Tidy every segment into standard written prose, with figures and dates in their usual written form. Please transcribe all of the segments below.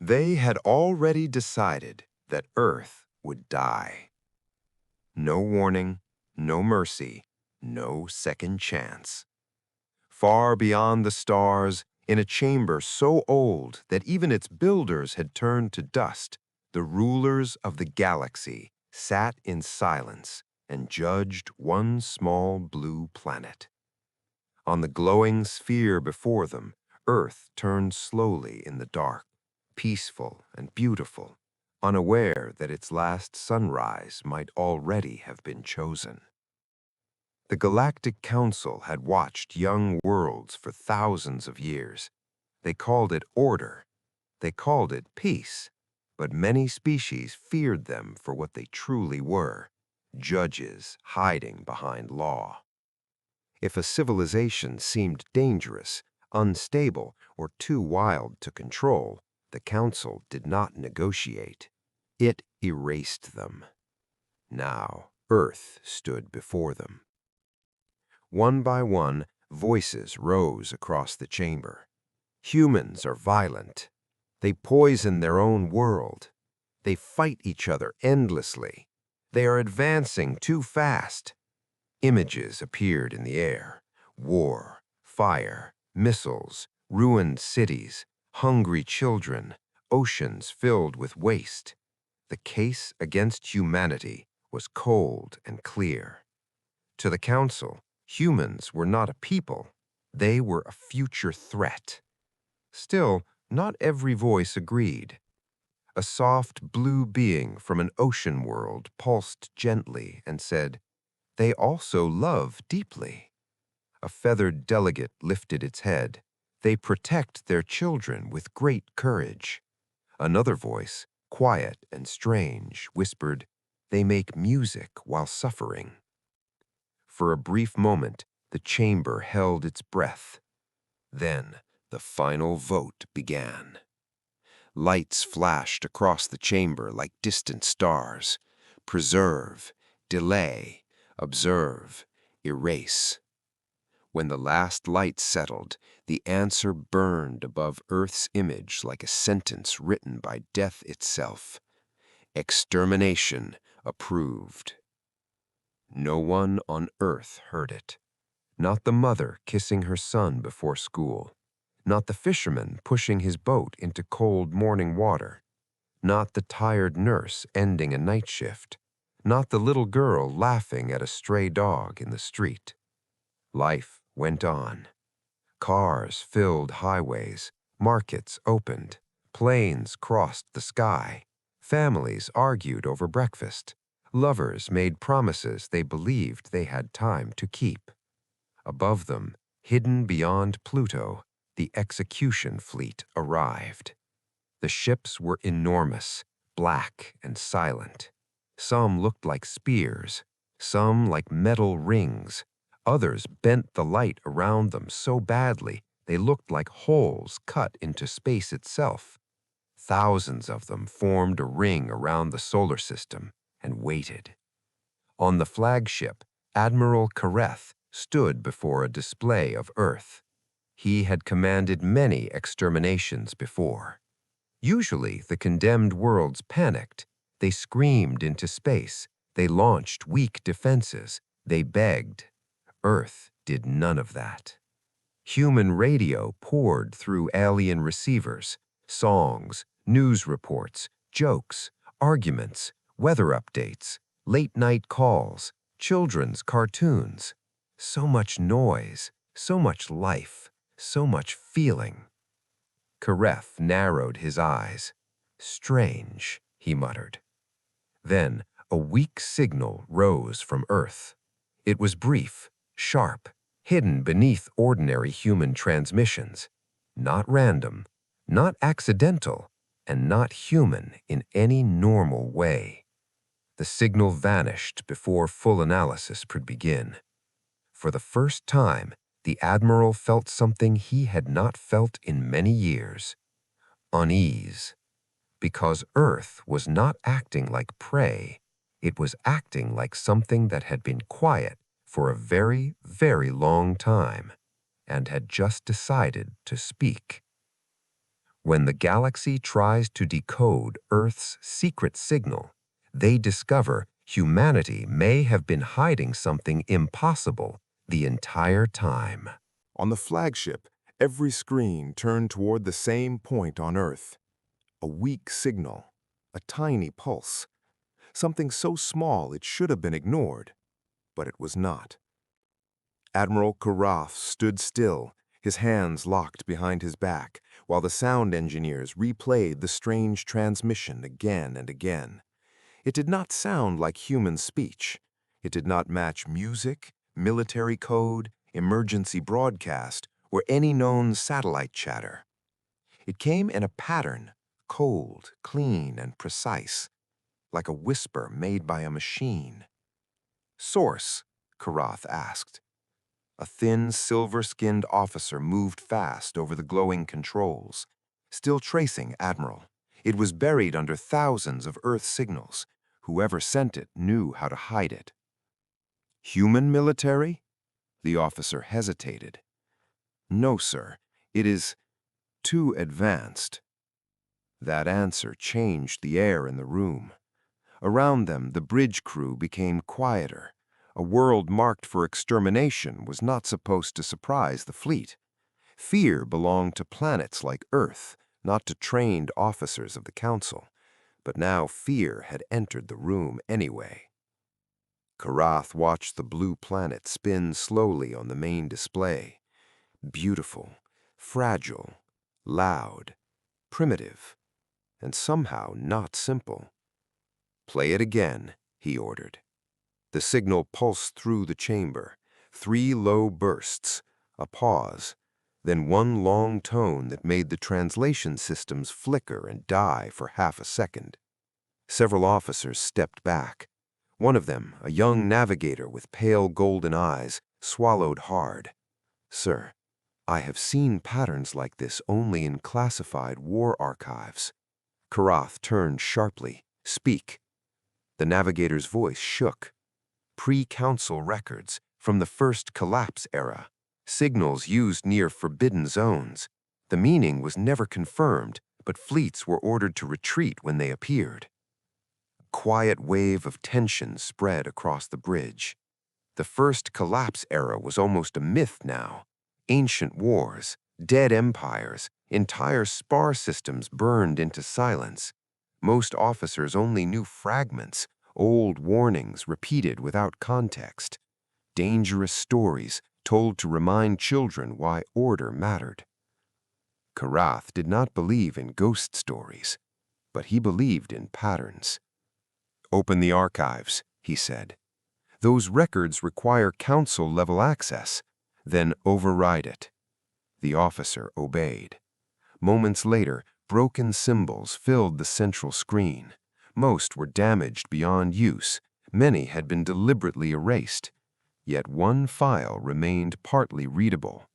They had already decided that Earth would die. No warning, no mercy, no second chance. Far beyond the stars, in a chamber so old that even its builders had turned to dust, the rulers of the galaxy sat in silence and judged one small blue planet. On the glowing sphere before them, Earth turned slowly in the dark, peaceful and beautiful, unaware that its last sunrise might already have been chosen. The Galactic Council had watched young worlds for thousands of years. They called it order. They called it peace. But many species feared them for what they truly were, judges hiding behind law. If a civilization seemed dangerous, unstable, or too wild to control, the Council did not negotiate. It erased them. Now, Earth stood before them. One by one, voices rose across the chamber. Humans are violent. They poison their own world. They fight each other endlessly. They are advancing too fast. Images appeared in the air. War, fire, missiles, ruined cities, hungry children, oceans filled with waste. The case against humanity was cold and clear. To the Council, humans were not a people. They were a future threat. Still, not every voice agreed. A soft blue being from an ocean world pulsed gently and said, "They also love deeply." A feathered delegate lifted its head. "They protect their children with great courage." Another voice, quiet and strange, whispered, "They make music while suffering." For a brief moment, the chamber held its breath. Then, the final vote began. Lights flashed across the chamber like distant stars. Preserve, delay, observe, erase. When the last light settled, the answer burned above Earth's image like a sentence written by death itself. Extermination approved. No one on Earth heard it. Not the mother kissing her son before school. Not the fisherman pushing his boat into cold morning water. Not the tired nurse ending a night shift. Not the little girl laughing at a stray dog in the street. Life went on. Cars filled highways. Markets opened. Planes crossed the sky. Families argued over breakfast. Lovers made promises they believed they had time to keep. Above them, hidden beyond Pluto, the execution fleet arrived. The ships were enormous, black and silent. Some looked like spears, some like metal rings. Others bent the light around them so badly they looked like holes cut into space itself. Thousands of them formed a ring around the solar system and waited. On the flagship, Admiral Kareth stood before a display of Earth. He had commanded many exterminations before. Usually, the condemned worlds panicked. They screamed into space. They launched weak defenses. They begged. Earth did none of that. Human radio poured through alien receivers. Songs, news reports, jokes, arguments, weather updates, late-night calls, children's cartoons. So much noise, so much life, so much feeling. Kareth narrowed his eyes. "Strange," he muttered. Then a weak signal rose from Earth. It was brief, sharp, hidden beneath ordinary human transmissions. Not random, not accidental, and not human in any normal way. The signal vanished before full analysis could begin. For the first time, the Admiral felt something he had not felt in many years. Unease. Because Earth was not acting like prey, it was acting like something that had been quiet for a very, very long time and had just decided to speak. When the galaxy tries to decode Earth's secret signal, they discover humanity may have been hiding something impossible the entire time. On the flagship, every screen turned toward the same point on Earth. A weak signal, a tiny pulse, something so small it should have been ignored, but it was not. Admiral Karath stood still, his hands locked behind his back, while the sound engineers replayed the strange transmission again and again. It did not sound like human speech. It did not match music, military code, emergency broadcast, or any known satellite chatter. It came in a pattern, cold, clean, and precise, like a whisper made by a machine. "Source?" Karath asked. A thin, silver-skinned officer moved fast over the glowing controls, still tracing Admiral. It was buried under thousands of Earth signals. Whoever sent it knew how to hide it. "Human military?" The officer hesitated. "No, sir. It is too advanced." That answer changed the air in the room. Around them, the bridge crew became quieter. A world marked for extermination was not supposed to surprise the fleet. Fear belonged to planets like Earth, not to trained officers of the Council. But now fear had entered the room anyway. Karath watched the blue planet spin slowly on the main display. Beautiful, fragile, loud, primitive, and somehow not simple. "Play it again," he ordered. The signal pulsed through the chamber. 3 low bursts, a pause, then one long tone that made the translation systems flicker and die for half a second. Several officers stepped back. One of them, a young navigator with pale golden eyes, swallowed hard. "Sir, I have seen patterns like this only in classified war archives." Karath turned sharply. "Speak." The navigator's voice shook. "Pre-council records from the first collapse era. Signals used near forbidden zones. The meaning was never confirmed, but fleets were ordered to retreat when they appeared." A quiet wave of tension spread across the bridge. The first collapse era was almost a myth now. Ancient wars, dead empires, entire spar systems burned into silence. Most officers only knew fragments, old warnings repeated without context. Dangerous stories told to remind children why order mattered. Karath did not believe in ghost stories, but he believed in patterns. "Open the archives," he said. "Those records require council-level access. Then override it." The officer obeyed. Moments later, broken symbols filled the central screen. Most were damaged beyond use. Many had been deliberately erased. Yet one file remained partly readable.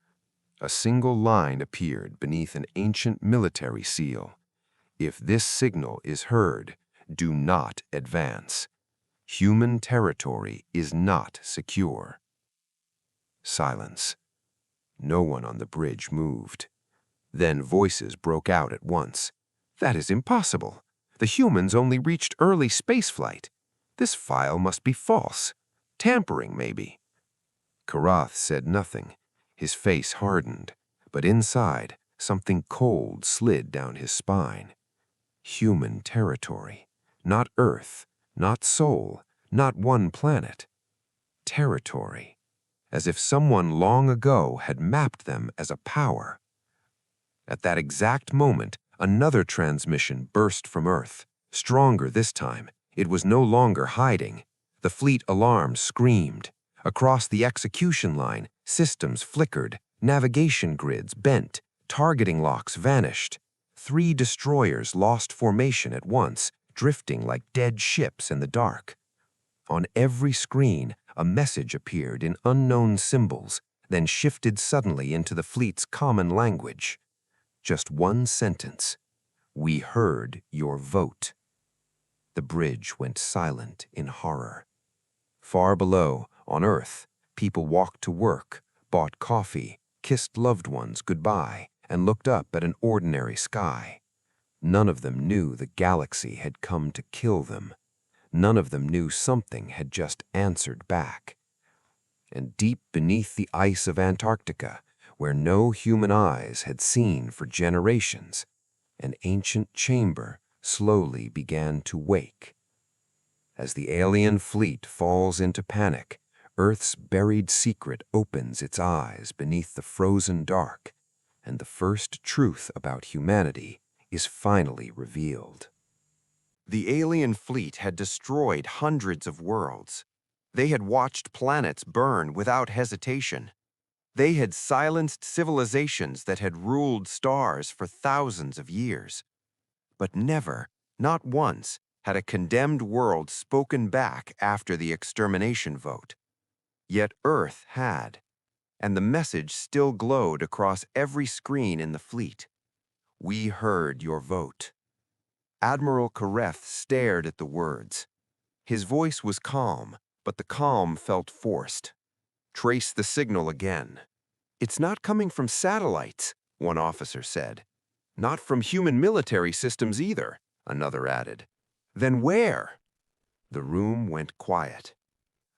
A single line appeared beneath an ancient military seal. "If this signal is heard, do not advance. Human territory is not secure." Silence. No one on the bridge moved. Then voices broke out at once. "That is impossible. The humans only reached early spaceflight. This file must be false. Tampering, maybe." Karath said nothing. His face hardened, but inside, something cold slid down his spine. Human territory. Not Earth, not Sol, not one planet. Territory. As if someone long ago had mapped them as a power. At that exact moment, another transmission burst from Earth. Stronger this time. It was no longer hiding. The fleet alarm screamed. Across the execution line, systems flickered, navigation grids bent, targeting locks vanished. 3 destroyers lost formation at once, drifting like dead ships in the dark. On every screen, a message appeared in unknown symbols, then shifted suddenly into the fleet's common language. Just one sentence. "We heard your vote." The bridge went silent in horror. Far below, on Earth, people walked to work, bought coffee, kissed loved ones goodbye, and looked up at an ordinary sky. None of them knew the galaxy had come to kill them. None of them knew something had just answered back. And deep beneath the ice of Antarctica, where no human eyes had seen for generations, an ancient chamber slowly began to wake. As the alien fleet falls into panic, Earth's buried secret opens its eyes beneath the frozen dark, and the first truth about humanity is finally revealed. The alien fleet had destroyed hundreds of worlds. They had watched planets burn without hesitation. They had silenced civilizations that had ruled stars for thousands of years. But never, not once, had a condemned world spoken back after the extermination vote. Yet Earth had, and the message still glowed across every screen in the fleet. "We heard your vote." Admiral Kareth stared at the words. His voice was calm, but the calm felt forced. "Trace the signal again." "It's not coming from satellites," one officer said. "Not from human military systems either," another added. "Then where?" The room went quiet.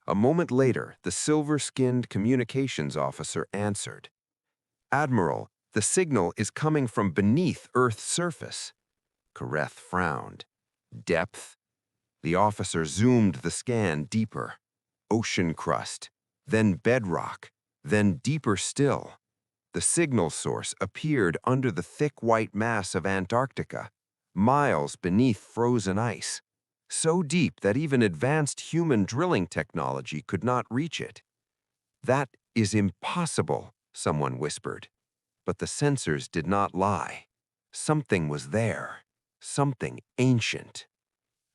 A moment later, the silver-skinned communications officer answered. "Admiral, the signal is coming from beneath Earth's surface." Kareth frowned. "Depth?" The officer zoomed the scan deeper. Ocean crust, then bedrock, then deeper still. The signal source appeared under the thick white mass of Antarctica, miles beneath frozen ice, so deep that even advanced human drilling technology could not reach it. "That is impossible," someone whispered. But the sensors did not lie. Something was there, something ancient.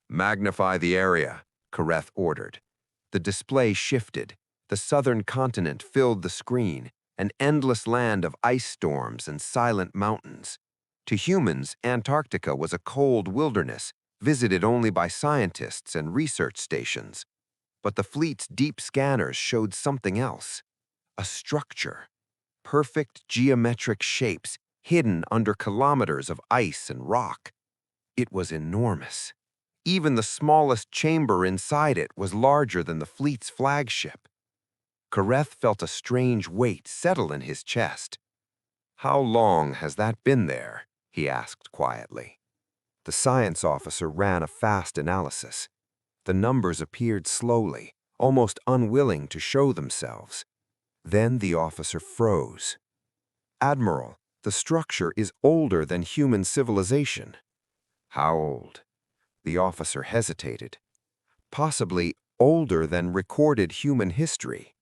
"Magnify the area," Kareth ordered. The display shifted. The southern continent filled the screen, an endless land of ice storms and silent mountains. To humans, Antarctica was a cold wilderness, visited only by scientists and research stations. But the fleet's deep scanners showed something else. A structure. Perfect geometric shapes, hidden under kilometers of ice and rock. It was enormous. Even the smallest chamber inside it was larger than the fleet's flagship. Kareth felt a strange weight settle in his chest. "How long has that been there?" he asked quietly. The science officer ran a fast analysis. The numbers appeared slowly, almost unwilling to show themselves. Then the officer froze. "Admiral, the structure is older than human civilization." "How old?" The officer hesitated. "Possibly older than recorded human history."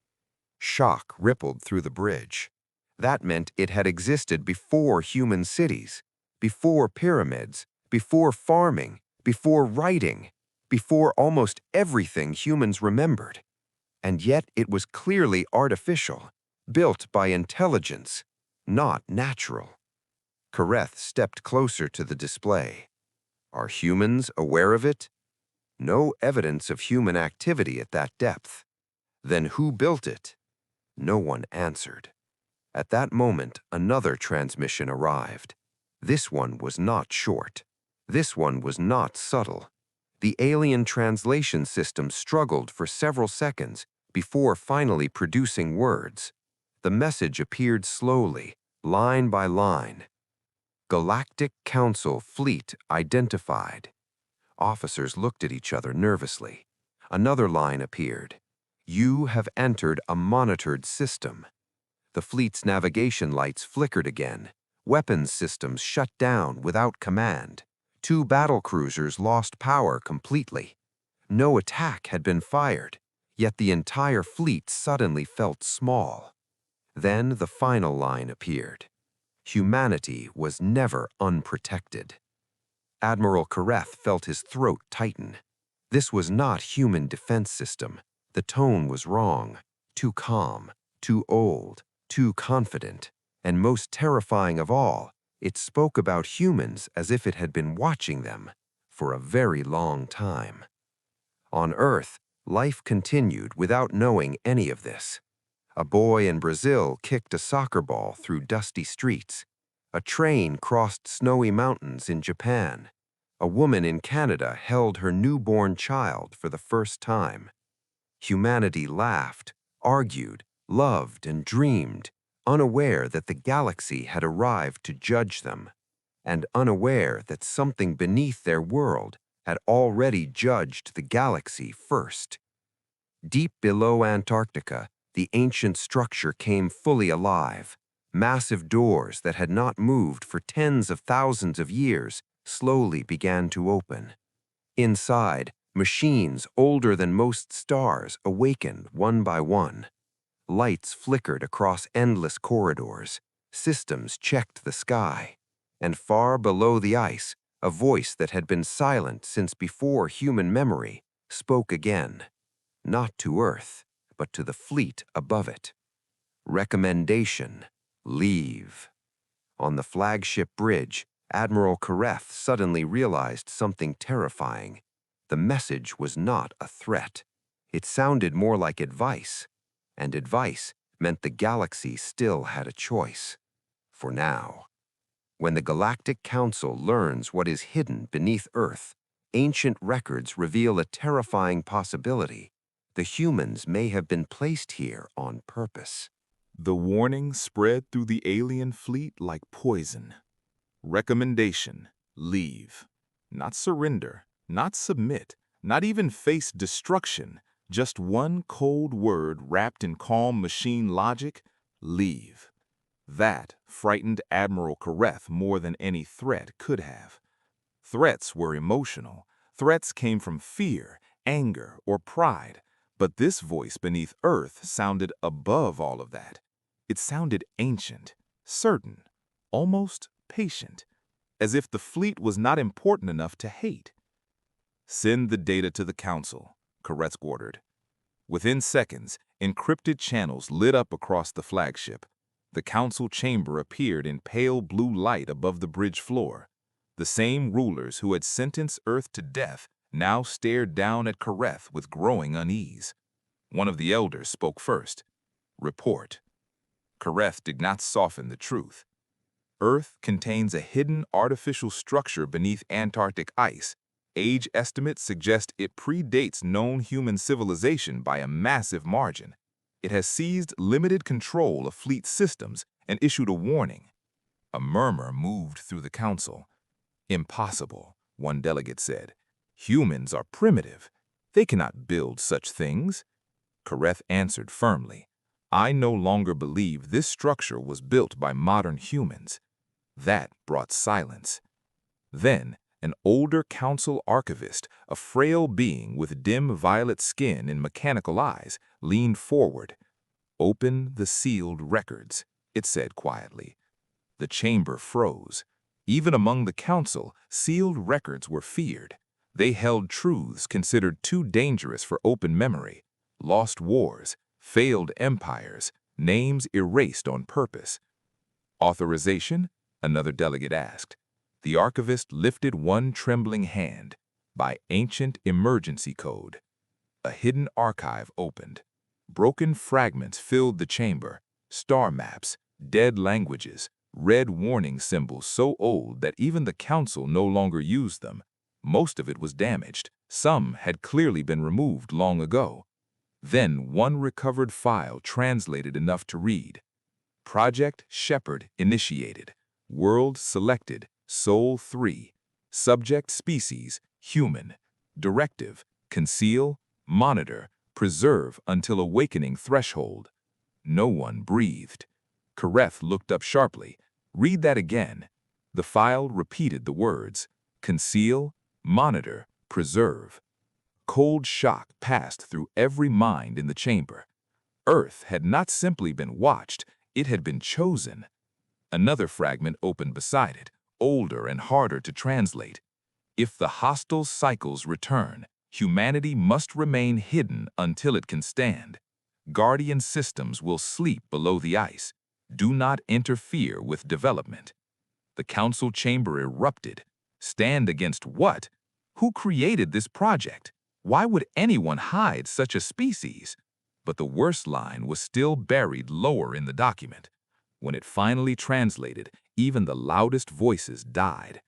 Shock rippled through the bridge. That meant it had existed before human cities, before pyramids, before farming, before writing, before almost everything humans remembered. And yet it was clearly artificial, built by intelligence, not natural. Kareth stepped closer to the display. Are humans aware of it? No evidence of human activity at that depth. Then who built it? No one answered. At that moment, another transmission arrived. This one was not short. This one was not subtle. The alien translation system struggled for several seconds before finally producing words. The message appeared slowly, line by line. Galactic Council fleet identified. Officers looked at each other nervously. Another line appeared. You have entered a monitored system. The fleet's navigation lights flickered again. Weapons systems shut down without command. 2 battlecruisers lost power completely. No attack had been fired, yet the entire fleet suddenly felt small. Then the final line appeared. Humanity was never unprotected. Admiral Kareth felt his throat tighten. This was not human defense system. The tone was wrong, too calm, too old, too confident, and most terrifying of all, it spoke about humans as if it had been watching them for a very long time. On Earth, life continued without knowing any of this. A boy in Brazil kicked a soccer ball through dusty streets. A train crossed snowy mountains in Japan. A woman in Canada held her newborn child for the first time. Humanity laughed, argued, loved, and dreamed, unaware that the galaxy had arrived to judge them, and unaware that something beneath their world had already judged the galaxy first. Deep below Antarctica, the ancient structure came fully alive. Massive doors that had not moved for tens of thousands of years slowly began to open. Inside, machines older than most stars awakened one by one. Lights flickered across endless corridors. Systems checked the sky. And far below the ice, a voice that had been silent since before human memory spoke again. Not to Earth, but to the fleet above it. Recommendation: leave. On the flagship bridge, Admiral Kareth suddenly realized something terrifying. The message was not a threat. It sounded more like advice, and advice meant the galaxy still had a choice. For now. When the Galactic Council learns what is hidden beneath Earth, ancient records reveal a terrifying possibility. The humans may have been placed here on purpose. The warning spread through the alien fleet like poison. Recommendation: leave. Not surrender, not submit, not even face destruction. Just one cold word wrapped in calm machine logic: leave. That frightened Admiral Kareth more than any threat could have. Threats were emotional. Threats came from fear, anger, or pride. But this voice beneath Earth sounded above all of that. It sounded ancient, certain, almost patient, as if the fleet was not important enough to hate. Send the data to the Council, Kareth ordered. Within seconds, encrypted channels lit up across the flagship. The Council chamber appeared in pale blue light above the bridge floor. The same rulers who had sentenced Earth to death now stared down at Kareth with growing unease. One of the elders spoke first. Report. Kareth did not soften the truth. Earth contains a hidden artificial structure beneath Antarctic ice. Age estimates suggest it predates known human civilization by a massive margin. It has seized limited control of fleet systems and issued a warning. A murmur moved through the council. Impossible, one delegate said. Humans are primitive. They cannot build such things. Kareth answered firmly. I no longer believe this structure was built by modern humans. That brought silence. Then, an older council archivist, a frail being with dim violet skin and mechanical eyes, leaned forward. Open the sealed records, it said quietly. The chamber froze. Even among the council, sealed records were feared. They held truths considered too dangerous for open memory. Lost wars, failed empires, names erased on purpose. Authorization? Another delegate asked. The archivist lifted one trembling hand. By ancient emergency code. A hidden archive opened. Broken fragments filled the chamber. Star maps, dead languages, red warning symbols so old that even the council no longer used them. Most of it was damaged. Some had clearly been removed long ago. Then one recovered file translated enough to read. Project Shepherd initiated. World selected. Sol 3. Subject species, human. Directive, conceal, monitor, preserve until awakening threshold. No one breathed. Kareth looked up sharply. Read that again. The file repeated the words. Conceal, monitor, preserve. Cold shock passed through every mind in the chamber. Earth had not simply been watched, it had been chosen. Another fragment opened beside it, older and harder to translate. If the hostile cycles return, humanity must remain hidden until it can stand. Guardian systems will sleep below the ice. Do not interfere with development. The council chamber erupted. Stand against what? Who created this project? Why would anyone hide such a species? But the worst line was still buried lower in the document. When it finally translated, Even the loudest voices died.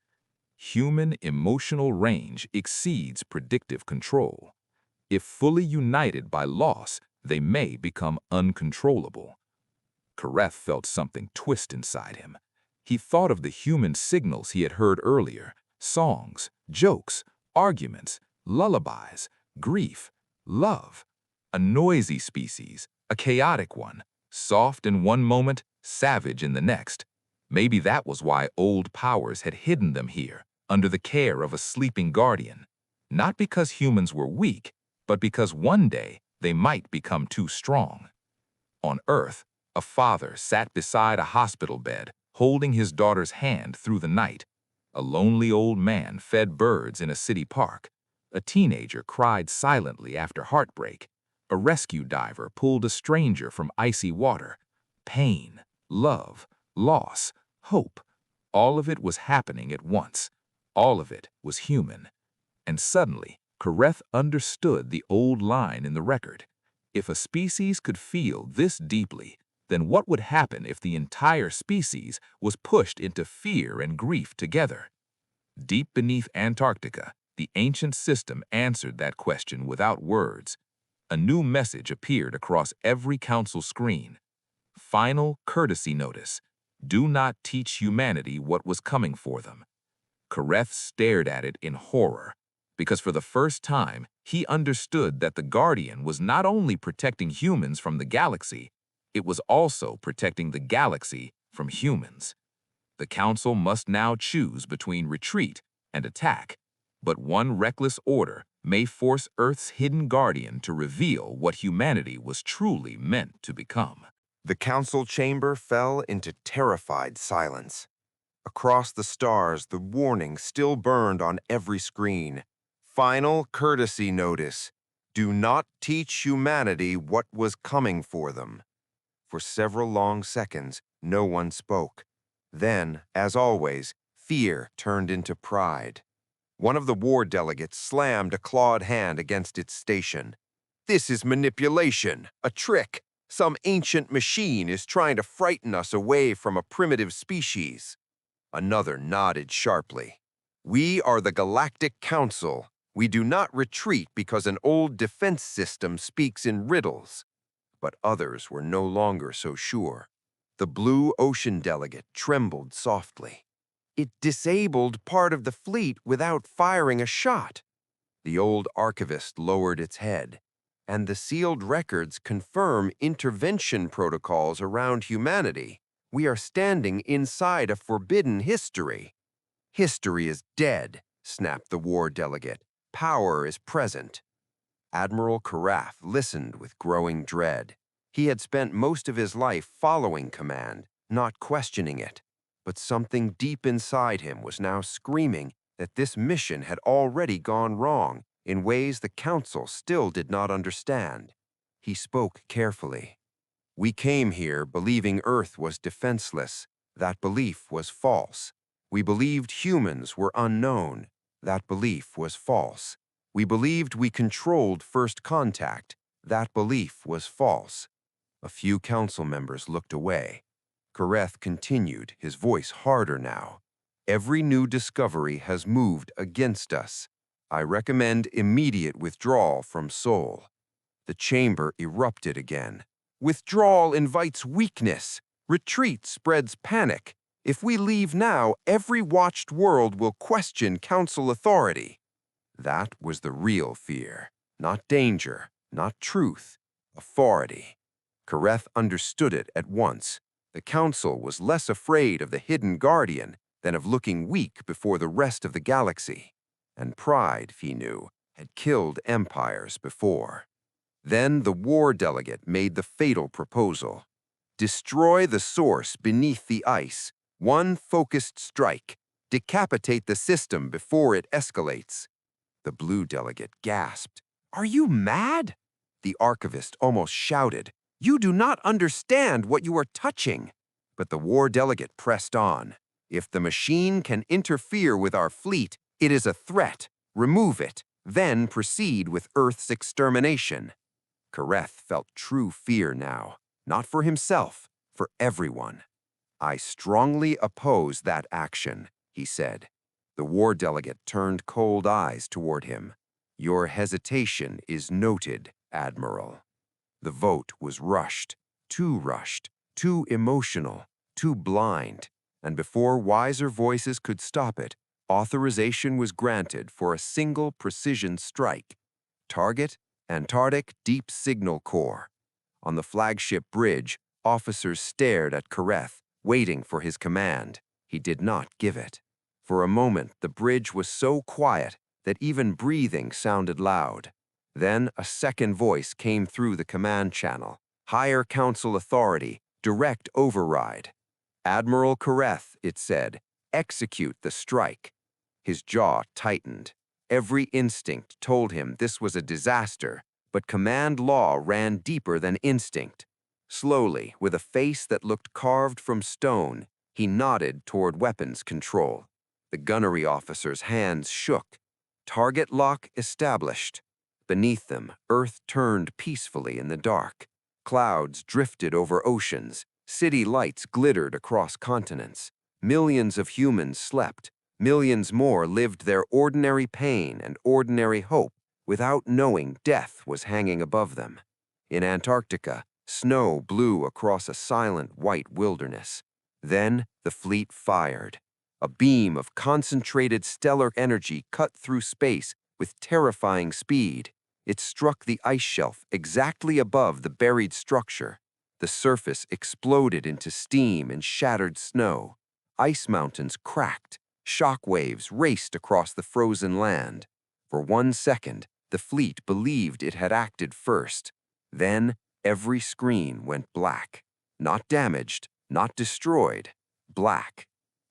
Human emotional range exceeds predictive control. If fully united by loss, they may become uncontrollable. Kareth felt something twist inside him. He thought of the human signals he had heard earlier: songs, jokes, arguments, lullabies, grief, love. A noisy species, a chaotic one, soft in one moment, savage in the next. Maybe that was why old powers had hidden them here, under the care of a sleeping guardian. Not because humans were weak, but because one day they might become too strong. On Earth, a father sat beside a hospital bed, holding his daughter's hand through the night. A lonely old man fed birds in a city park. A teenager cried silently after heartbreak. A rescue diver pulled a stranger from icy water. Pain, love, loss, hope. All of it was happening at once. All of it was human. And suddenly, Kareth understood the old line in the record. If a species could feel this deeply, then what would happen if the entire species was pushed into fear and grief together? Deep beneath Antarctica, the ancient system answered that question without words. A new message appeared across every council screen. Final courtesy notice. Do not teach humanity what was coming for them. Kareth stared at it in horror, because for the first time, he understood that the Guardian was not only protecting humans from the galaxy, it was also protecting the galaxy from humans. The Council must now choose between retreat and attack, but one reckless order may force Earth's hidden Guardian to reveal what humanity was truly meant to become. The council chamber fell into terrified silence. Across the stars, the warning still burned on every screen. Final courtesy notice. Do not teach humanity what was coming for them. For several long seconds, no one spoke. Then, as always, fear turned into pride. One of the war delegates slammed a clawed hand against its station. This is manipulation, a trick. Some ancient machine is trying to frighten us away from a primitive species. Another nodded sharply. We are the Galactic Council. We do not retreat because an old defense system speaks in riddles. But others were no longer so sure. The Blue Ocean delegate trembled softly. It disabled part of the fleet without firing a shot. The old archivist lowered its head, and the sealed records confirm intervention protocols around humanity. We are standing inside a forbidden history. History is dead, snapped the war delegate. Power is present. Admiral Kareth listened with growing dread. He had spent most of his life following command, not questioning it. But something deep inside him was now screaming that this mission had already gone wrong in ways the Council still did not understand. He spoke carefully. We came here believing Earth was defenseless. That belief was false. We believed humans were unknown. That belief was false. We believed we controlled first contact. That belief was false. A few council members looked away. Kareth continued, his voice harder now. Every new discovery has moved against us. I recommend immediate withdrawal from Sol. The chamber erupted again. Withdrawal invites weakness. Retreat spreads panic. If we leave now, every watched world will question council authority. That was the real fear. Not danger, not truth, authority. Kareth understood it at once. The council was less afraid of the hidden guardian than of looking weak before the rest of the galaxy. And pride, he knew, had killed empires before. Then the war delegate made the fatal proposal. Destroy the source beneath the ice. One focused strike. Decapitate the system before it escalates. The blue delegate gasped. Are you mad? The archivist almost shouted. You do not understand what you are touching. But the war delegate pressed on. If the machine can interfere with our fleet, it is a threat. Remove it, then proceed with Earth's extermination. Kareth felt true fear now, not for himself, for everyone. "I strongly oppose that action," he said. The war delegate turned cold eyes toward him. "Your hesitation is noted, Admiral." The vote was rushed, too emotional, too blind, and before wiser voices could stop it, authorization was granted for a single precision strike. Target, Antarctic Deep Signal Corps. On the flagship bridge, officers stared at Kareth, waiting for his command. He did not give it. For a moment, the bridge was so quiet that even breathing sounded loud. Then a second voice came through the command channel. Higher Council authority, direct override. "Admiral Kareth," it said, "execute the strike." His jaw tightened. Every instinct told him this was a disaster, but command law ran deeper than instinct. Slowly, with a face that looked carved from stone, he nodded toward weapons control. The gunnery officer's hands shook. Target lock established. Beneath them, Earth turned peacefully in the dark. Clouds drifted over oceans. City lights glittered across continents. Millions of humans slept. Millions more lived their ordinary pain and ordinary hope without knowing death was hanging above them. In Antarctica, snow blew across a silent white wilderness. Then the fleet fired. A beam of concentrated stellar energy cut through space with terrifying speed. It struck the ice shelf exactly above the buried structure. The surface exploded into steam and shattered snow. Ice mountains cracked. Shock waves raced across the frozen land. For 1 second, the fleet believed it had acted first. Then, every screen went black. Not damaged, not destroyed, black.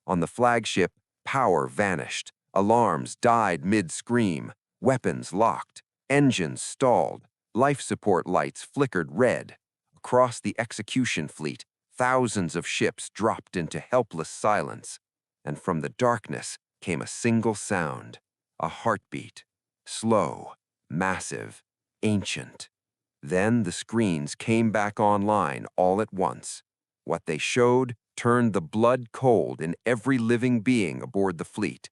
On the flagship, power vanished. Alarms died mid-scream. Weapons locked. Engines stalled. Life support lights flickered red. Across the execution fleet, thousands of ships dropped into helpless silence. And from the darkness came a single sound, a heartbeat. Slow, massive, ancient. Then the screens came back online all at once. What they showed turned the blood cold in every living being aboard the fleet.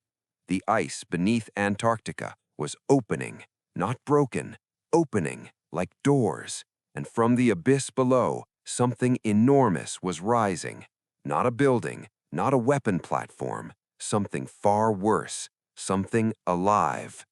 The ice beneath Antarctica was opening, not broken, opening like doors. And from the abyss below, something enormous was rising. Not a building, not a weapon platform, something far worse, something alive.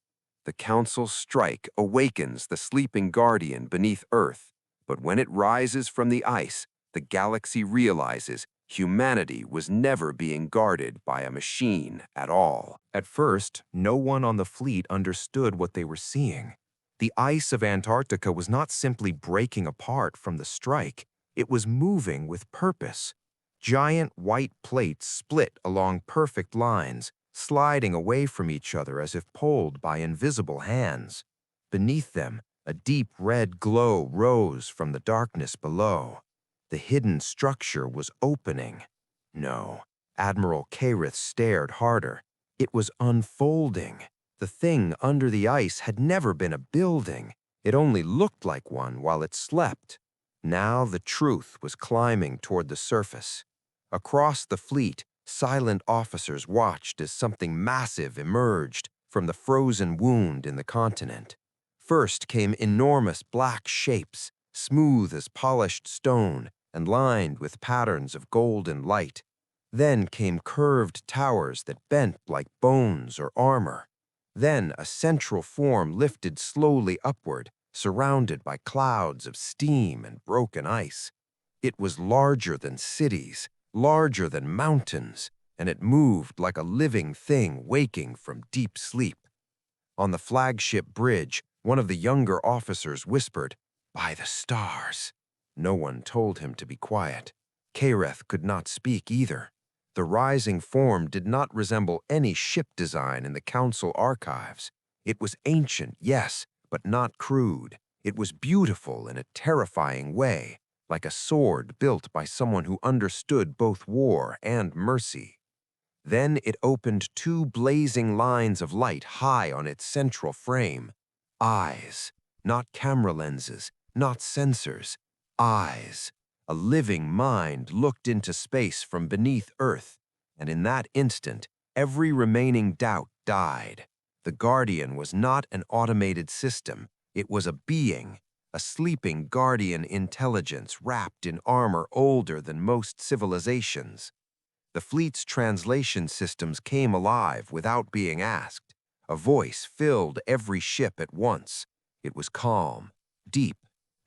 The Council's strike awakens the sleeping guardian beneath Earth, but when it rises from the ice, the galaxy realizes humanity was never being guarded by a machine at all. At first, no one on the fleet understood what they were seeing. The ice of Antarctica was not simply breaking apart from the strike, it was moving with purpose. Giant white plates split along perfect lines, sliding away from each other as if pulled by invisible hands. Beneath them, a deep red glow rose from the darkness below. The hidden structure was opening. No, Admiral Kareth stared harder. It was unfolding. The thing under the ice had never been a building. It only looked like one while it slept. Now the truth was climbing toward the surface. Across the fleet, silent officers watched as something massive emerged from the frozen wound in the continent. First came enormous black shapes, smooth as polished stone and lined with patterns of golden light. Then came curved towers that bent like bones or armor. Then a central form lifted slowly upward, surrounded by clouds of steam and broken ice. It was larger than cities, larger than mountains, and it moved like a living thing waking from deep sleep. On the flagship bridge, one of the younger officers whispered, "By the stars." No one told him to be quiet. Kareth could not speak either. The rising form did not resemble any ship design in the Council archives. It was ancient, yes, but not crude. It was beautiful in a terrifying way, like a sword built by someone who understood both war and mercy. Then it opened two blazing lines of light high on its central frame. Eyes, not camera lenses, not sensors. Eyes. A living mind looked into space from beneath Earth, and in that instant, every remaining doubt died. The Guardian was not an automated system. It was a being, a sleeping guardian intelligence wrapped in armor older than most civilizations. The fleet's translation systems came alive without being asked. A voice filled every ship at once. It was calm, deep,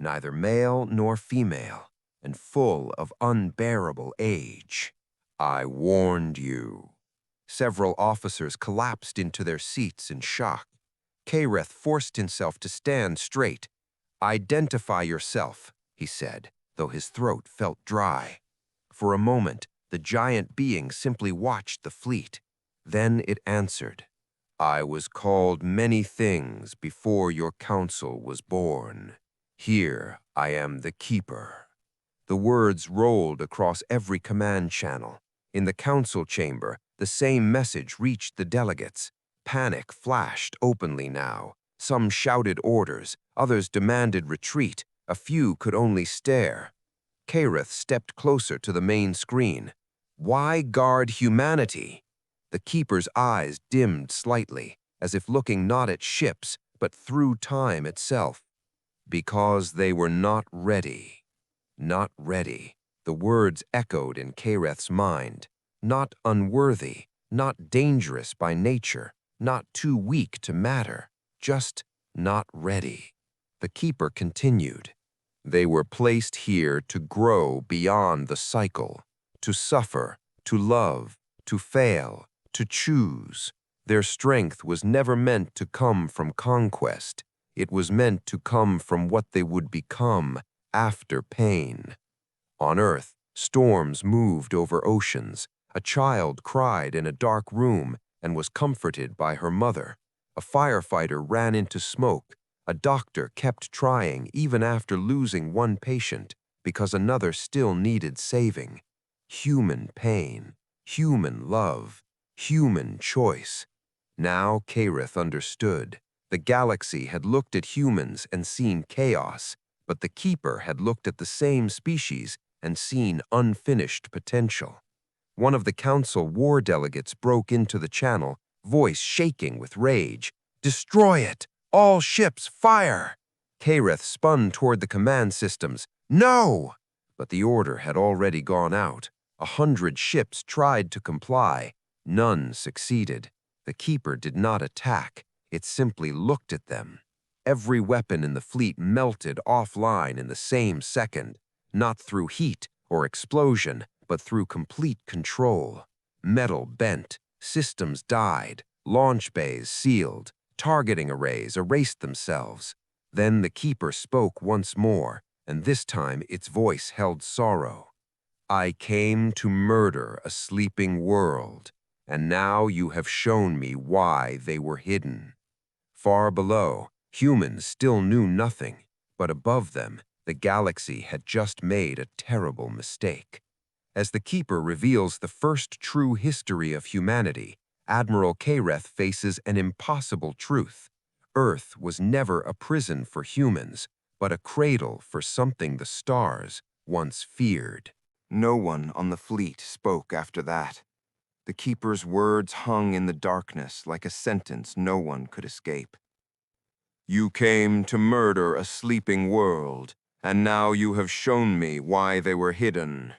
neither male nor female, and full of unbearable age. I warned you. Several officers collapsed into their seats in shock. Kareth forced himself to stand straight. Identify yourself, he said, though his throat felt dry. For a moment, the giant being simply watched the fleet. Then it answered, I was called many things before your council was born. Here I am the Keeper. The words rolled across every command channel. In the council chamber, the same message reached the delegates. Panic flashed openly now. Some shouted orders, others demanded retreat. A few could only stare. Kareth stepped closer to the main screen. Why guard humanity? The Keeper's eyes dimmed slightly, as if looking not at ships, but through time itself. Because they were not ready. Not ready. The words echoed in Kareth's mind. Not unworthy, not dangerous by nature, not too weak to matter, just not ready. The Keeper continued. They were placed here to grow beyond the cycle, to suffer, to love, to fail, to choose. Their strength was never meant to come from conquest. It was meant to come from what they would become after pain. On Earth, storms moved over oceans. A child cried in a dark room and was comforted by her mother. A firefighter ran into smoke. A doctor kept trying even after losing one patient because another still needed saving. Human pain, human love, human choice. Now Kareth understood. The galaxy had looked at humans and seen chaos, but the Keeper had looked at the same species and seen unfinished potential. One of the council war delegates broke into the channel, voice shaking with rage. Destroy it! All ships, fire! Kareth spun toward the command systems. No! But the order had already gone out. 100 ships tried to comply. None succeeded. The Keeper did not attack. It simply looked at them. Every weapon in the fleet melted offline in the same second, not through heat or explosion, but through complete control. Metal bent, systems died, launch bays sealed, targeting arrays erased themselves. Then the Keeper spoke once more, and this time its voice held sorrow. I came to murder a sleeping world, and now you have shown me why they were hidden. Far below, humans still knew nothing, but above them, the galaxy had just made a terrible mistake. As the Keeper reveals the first true history of humanity, Admiral Kareth faces an impossible truth. Earth was never a prison for humans, but a cradle for something the stars once feared. No one on the fleet spoke after that. The Keeper's words hung in the darkness like a sentence no one could escape. You came to murder a sleeping world, and now you have shown me why they were hidden.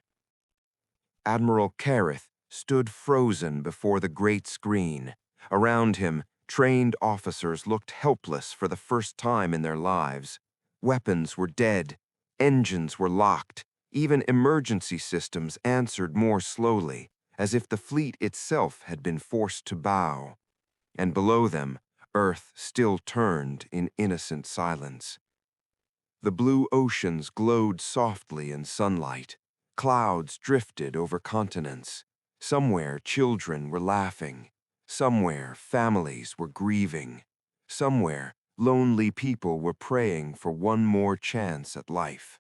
Admiral Kareth stood frozen before the great screen. Around him, trained officers looked helpless for the first time in their lives. Weapons were dead, engines were locked, even emergency systems answered more slowly, as if the fleet itself had been forced to bow. And below them, Earth still turned in innocent silence. The blue oceans glowed softly in sunlight. Clouds drifted over continents. Somewhere children were laughing. Somewhere families were grieving. Somewhere lonely people were praying for one more chance at life.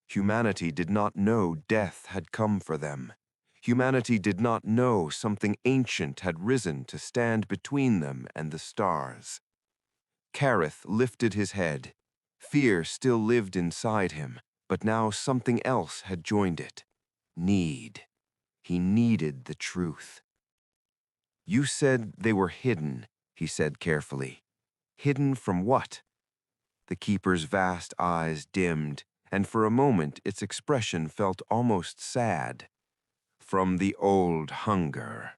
Humanity did not know death had come for them. Humanity did not know something ancient had risen to stand between them and the stars. Kareth lifted his head. Fear still lived inside him, But now something else had joined it. Need. He needed the truth. "You said they were hidden," he said carefully. "Hidden from what?" The keeper's vast eyes dimmed, and for a moment its expression felt almost sad. "From the old hunger."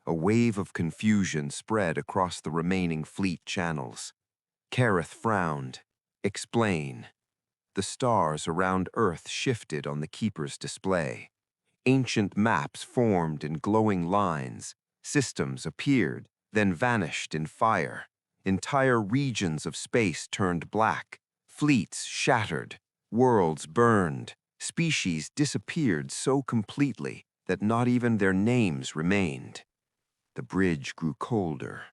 A wave of confusion spread across the remaining fleet channels. Kareth frowned. "Explain." The stars around Earth shifted on the keeper's display. Ancient maps formed in glowing lines. Systems appeared, then vanished in fire. Entire regions of space turned black. Fleets shattered. Worlds burned. Species disappeared so completely that not even their names remained. The bridge grew colder.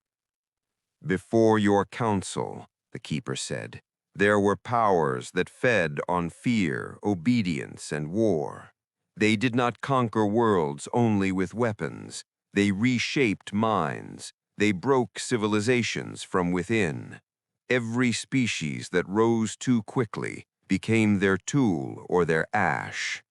"Before your council," the keeper said, "there were powers that fed on fear, obedience, and war. They did not conquer worlds only with weapons. They reshaped minds. They broke civilizations from within. Every species that rose too quickly became their tool or their ash."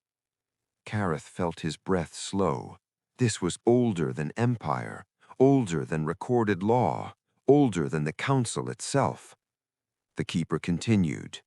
Kareth felt his breath slow. This was older than empire, older than recorded law, older than the council itself. The keeper continued.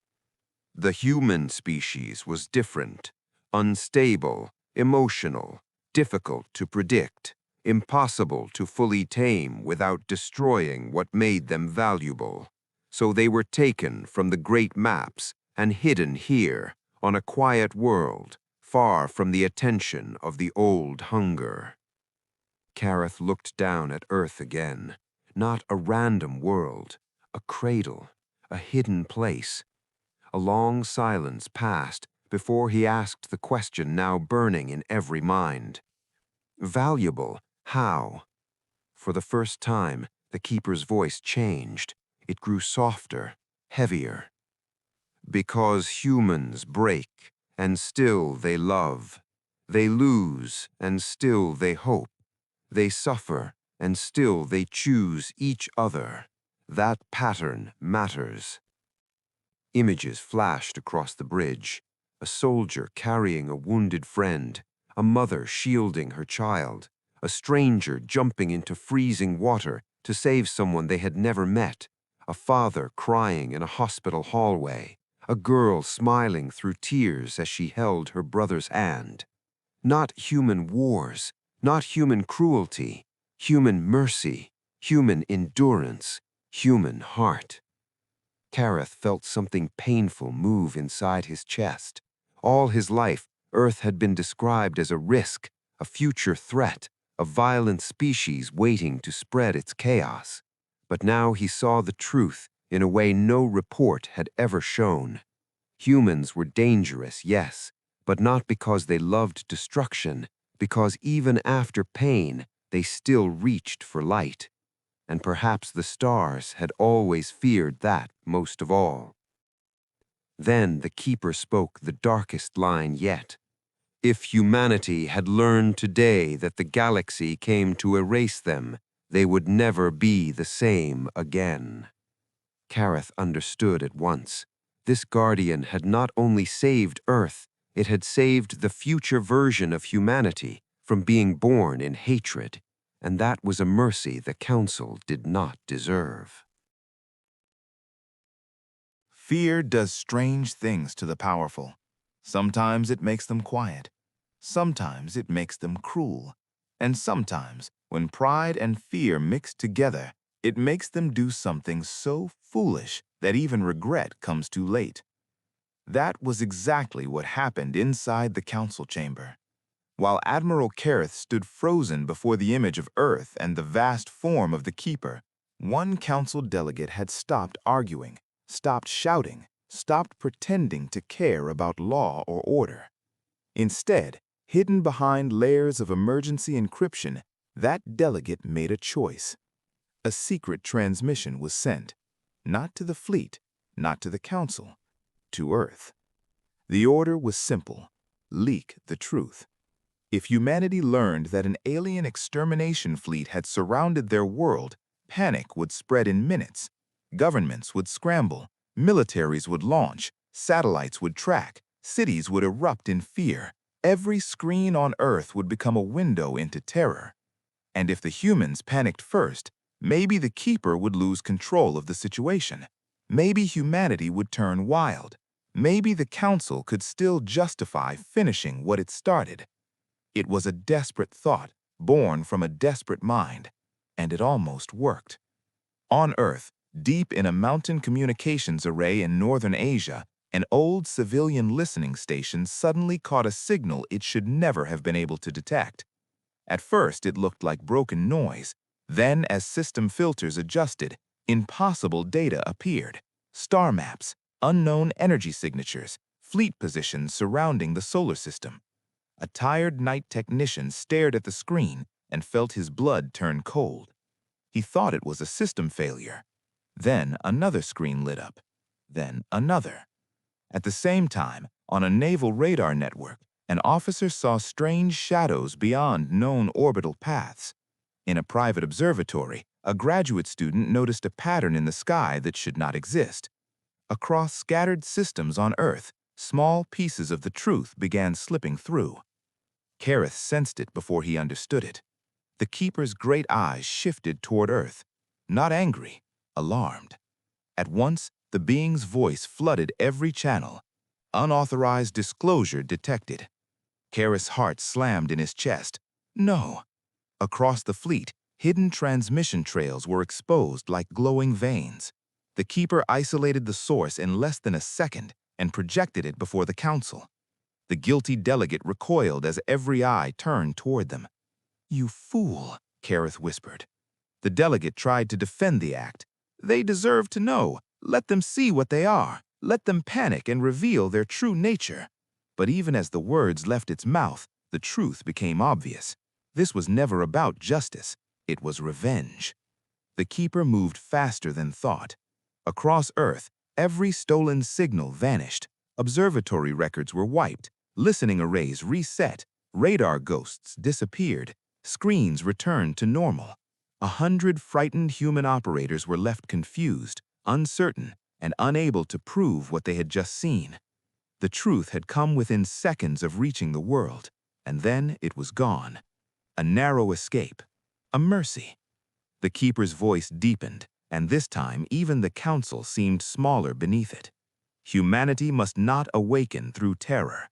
"The human species was different, unstable, emotional, difficult to predict, impossible to fully tame without destroying what made them valuable. So they were taken from the great maps and hidden here, on a quiet world, far from the attention of the old hunger." Kareth looked down at Earth again. Not a random world, a cradle, a hidden place. A long silence passed before he asked the question now burning in every mind. "Valuable, how?" For the first time, the keeper's voice changed. It grew softer, heavier. "Because humans break, and still they love. They lose, and still they hope. They suffer, and still they choose each other. That pattern matters." Images flashed across the bridge. A soldier carrying a wounded friend, a mother shielding her child, a stranger jumping into freezing water to save someone they had never met, a father crying in a hospital hallway, a girl smiling through tears as she held her brother's hand. Not human wars, not human cruelty, human mercy, human endurance, human heart. Kareth felt something painful move inside his chest. All his life, Earth had been described as a risk, a future threat, a violent species waiting to spread its chaos. But now he saw the truth in a way no report had ever shown. Humans were dangerous, yes, but not because they loved destruction, because even after pain, they still reached for light. And perhaps the stars had always feared that most of all. Then the keeper spoke the darkest line yet. "If humanity had learned today that the galaxy came to erase them, they would never be the same again." Kareth understood at once. This guardian had not only saved Earth, it had saved the future version of humanity from being born in hatred. And that was a mercy the Council did not deserve. Fear does strange things to the powerful. Sometimes it makes them quiet. Sometimes it makes them cruel. And sometimes, when pride and fear mix together, it makes them do something so foolish that even regret comes too late. That was exactly what happened inside the council chamber. While Admiral Kareth stood frozen before the image of Earth and the vast form of the Keeper, one council delegate had stopped arguing, stopped shouting, stopped pretending to care about law or order. Instead, hidden behind layers of emergency encryption, that delegate made a choice. A secret transmission was sent, not to the fleet, not to the council, to Earth. The order was simple: leak the truth. If humanity learned that an alien extermination fleet had surrounded their world, panic would spread in minutes. Governments would scramble, militaries would launch, Satellites would track, cities would erupt in fear, every screen on Earth would become a window into terror. And if the humans panicked first, maybe the Keeper would lose control of the situation. Maybe humanity would turn wild. Maybe the Council could still justify finishing what it started. It was a desperate thought, born from a desperate mind, and it almost worked. On Earth, deep in a mountain communications array in northern Asia, an old civilian listening station suddenly caught a signal it should never have been able to detect. At first, it looked like broken noise. Then, as system filters adjusted, impossible data appeared. Star maps, unknown energy signatures, fleet positions surrounding the solar system. A tired night technician stared at the screen and felt his blood turn cold. He thought it was a system failure. Then another screen lit up. Then another. At the same time, on a naval radar network, an officer saw strange shadows beyond known orbital paths. In a private observatory, a graduate student noticed a pattern in the sky that should not exist. Across scattered systems on Earth, small pieces of the truth began slipping through. Kareth sensed it before he understood it. The Keeper's great eyes shifted toward Earth, not angry, alarmed. At once, the being's voice flooded every channel. Unauthorized disclosure detected. Kareth's heart slammed in his chest. No. Across the fleet, hidden transmission trails were exposed like glowing veins. The Keeper isolated the source in less than a second and projected it before the Council. The guilty delegate recoiled as every eye turned toward them. "You fool," Kareth whispered. The delegate tried to defend the act. "They deserve to know. Let them see what they are. Let them panic and reveal their true nature." But even as the words left its mouth, the truth became obvious. This was never about justice. It was revenge. The Keeper moved faster than thought. Across Earth, every stolen signal vanished. Observatory records were wiped. Listening arrays reset. Radar ghosts disappeared. Screens returned to normal. 100 frightened human operators were left confused, uncertain, and unable to prove what they had just seen. The truth had come within seconds of reaching the world, and then it was gone. A narrow escape. A mercy. The Keeper's voice deepened, and this time even the Council seemed smaller beneath it. Humanity must not awaken through terror.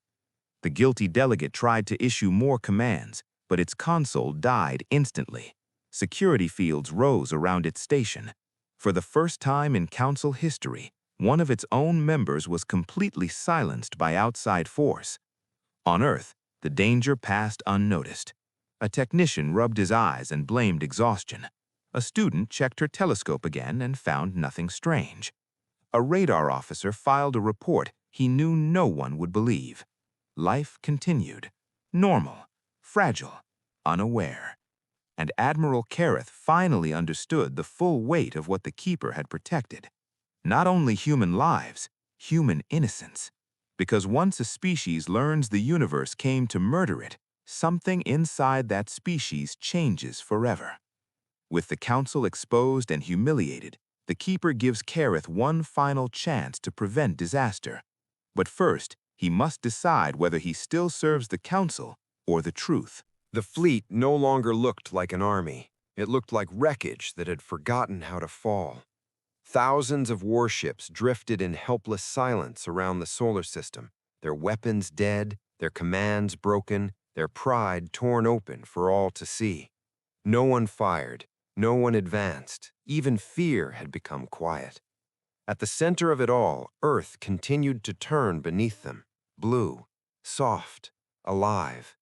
The guilty delegate tried to issue more commands, but its console died instantly. Security fields rose around its station. For the first time in Council history, one of its own members was completely silenced by outside force. On Earth, the danger passed unnoticed. A technician rubbed his eyes and blamed exhaustion. A student checked her telescope again and found nothing strange. A radar officer filed a report he knew no one would believe. Life continued. Normal, fragile, unaware. And Admiral Kareth finally understood the full weight of what the Keeper had protected. Not only human lives, human innocence. Because once a species learns the universe came to murder it, something inside that species changes forever. With the Council exposed and humiliated, the Keeper gives Kareth one final chance to prevent disaster. But first, he must decide whether he still serves the Council or the truth. The fleet no longer looked like an army. It looked like wreckage that had forgotten how to fall. Thousands of warships drifted in helpless silence around the solar system, their weapons dead, their commands broken, their pride torn open for all to see. No one fired, no one advanced, even fear had become quiet. At the center of it all, Earth continued to turn beneath them, blue, soft, alive.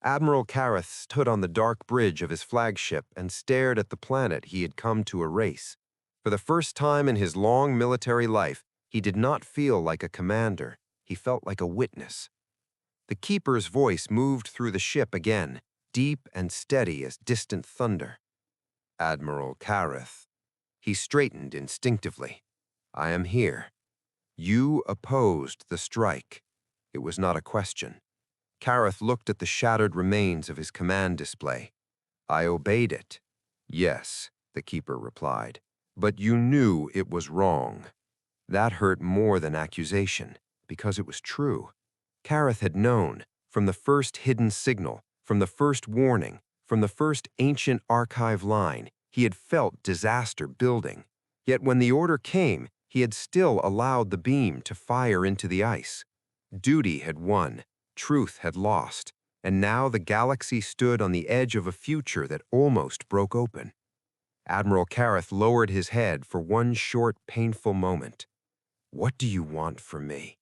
Admiral Kareth stood on the dark bridge of his flagship and stared at the planet he had come to erase. For the first time in his long military life, he did not feel like a commander. He felt like a witness. The Keeper's voice moved through the ship again, deep and steady as distant thunder. "Admiral Kareth." He straightened instinctively. "I am here. You opposed the strike." It was not a question. Kareth looked at the shattered remains of his command display. "I obeyed it." "Yes," the Keeper replied. "But you knew it was wrong." That hurt more than accusation, because it was true. Kareth had known, from the first hidden signal, from the first warning, from the first ancient archive line, he had felt disaster building. Yet when the order came, he had still allowed the beam to fire into the ice. Duty had won, truth had lost, and now the galaxy stood on the edge of a future that almost broke open. Admiral Kareth lowered his head for one short, painful moment. "What do you want from me?"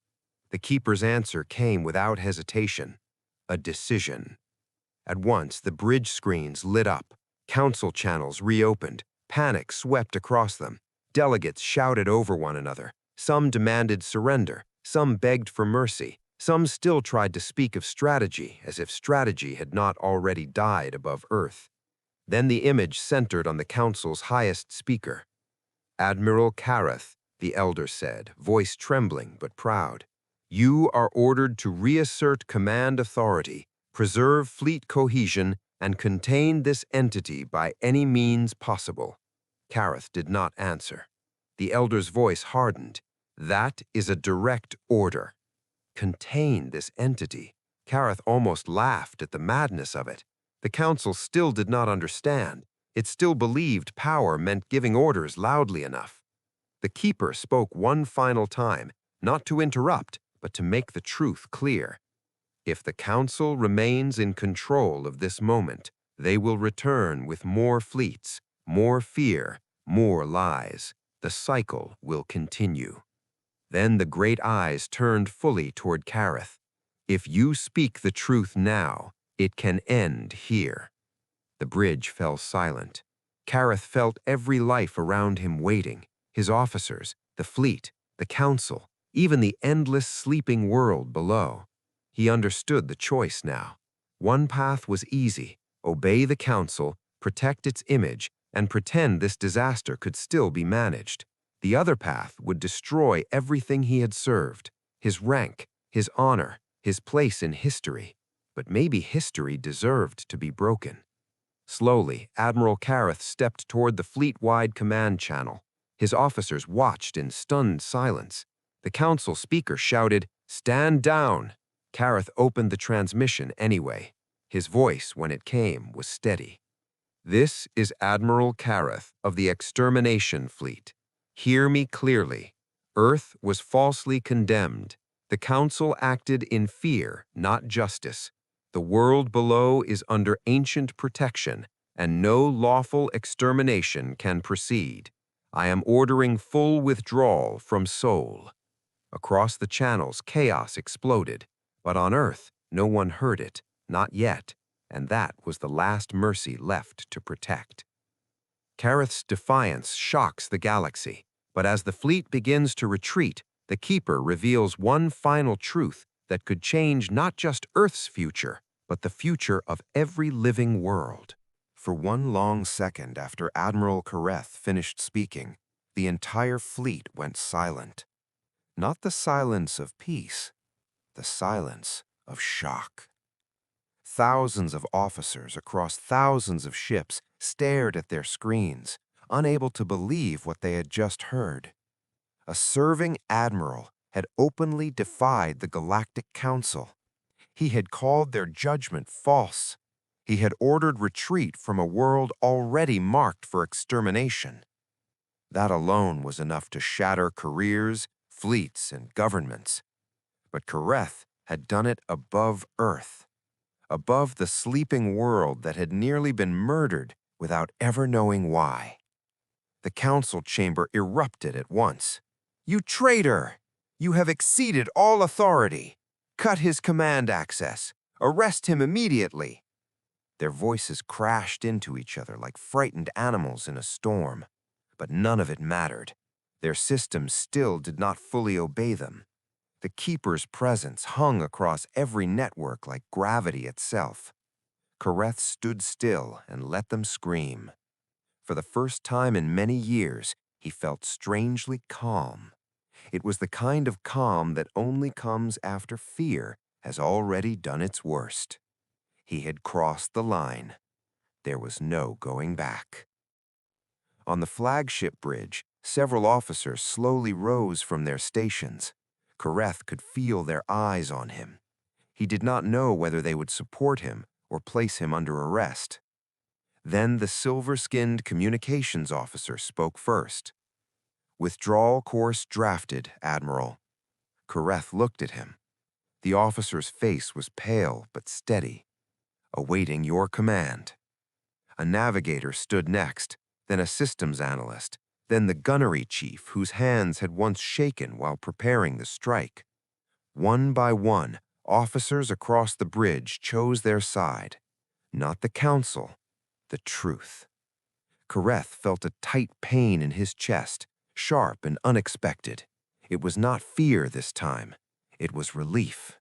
The Keeper's answer came without hesitation. A decision. At once, the bridge screens lit up. Council channels reopened. Panic swept across them. Delegates shouted over one another. Some demanded surrender. Some begged for mercy. Some still tried to speak of strategy, as if strategy had not already died above Earth. Then the image centered on the Council's highest speaker. "Admiral Kareth," the elder said, voice trembling but proud. "You are ordered to reassert command authority, preserve fleet cohesion, and contain this entity by any means possible." Kareth did not answer. The elder's voice hardened. "That is a direct order." Contain this entity. Kareth almost laughed at the madness of it. The council still did not understand. It still believed power meant giving orders loudly enough. The Keeper spoke one final time, not to interrupt, but to make the truth clear. "If the council remains in control of this moment, they will return with more fleets, more fear, more lies. The cycle will continue." Then the great eyes turned fully toward Kareth. "If you speak the truth now, it can end here." The bridge fell silent. Kareth felt every life around him waiting, his officers, the fleet, the council, even the endless sleeping world below. He understood the choice now. One path was easy: obey the council, protect its image, and pretend this disaster could still be managed. The other path would destroy everything he had served, his rank, his honor, his place in history. But maybe history deserved to be broken. Slowly, Admiral Kareth stepped toward the fleet-wide command channel. His officers watched in stunned silence. The council speaker shouted, "Stand down!" Kareth opened the transmission anyway. His voice, when it came, was steady. "This is Admiral Kareth of the Extermination Fleet. Hear me clearly. Earth was falsely condemned. The Council acted in fear, not justice. The world below is under ancient protection, and no lawful extermination can proceed. I am ordering full withdrawal from Sol." Across the channels, chaos exploded. But on Earth, no one heard it, not yet, and that was the last mercy left to protect. Kareth's defiance shocks the galaxy, but as the fleet begins to retreat, the Keeper reveals one final truth that could change not just Earth's future, but the future of every living world. For one long second after Admiral Kareth finished speaking, the entire fleet went silent. Not the silence of peace, the silence of shock. Thousands of officers across thousands of ships stared at their screens, unable to believe what they had just heard. A serving admiral had openly defied the Galactic Council. He had called their judgment false. He had ordered retreat from a world already marked for extermination. That alone was enough to shatter careers, fleets, and governments. But Kareth had done it above Earth, above the sleeping world that had nearly been murdered without ever knowing why. The council chamber erupted at once. "You traitor! You have exceeded all authority! Cut his command access! Arrest him immediately!" Their voices crashed into each other like frightened animals in a storm. But none of it mattered. Their systems still did not fully obey them. The Keeper's presence hung across every network like gravity itself. Kareth stood still and let them scream. For the first time in many years, he felt strangely calm. It was the kind of calm that only comes after fear has already done its worst. He had crossed the line. There was no going back. On the flagship bridge, Several officers slowly rose from their stations. Kareth could feel their eyes on him. He did not know whether they would support him or place him under arrest. Then the silver-skinned communications officer spoke first. "Withdrawal course drafted, Admiral." Kareth looked at him. The officer's face was pale but steady. "Awaiting your command." A navigator stood next, then a systems analyst, then the gunnery chief whose hands had once shaken while preparing the strike. One by one, officers across the bridge chose their side. Not the council, the truth. Kareth felt a tight pain in his chest, sharp and unexpected. It was not fear this time. It was relief.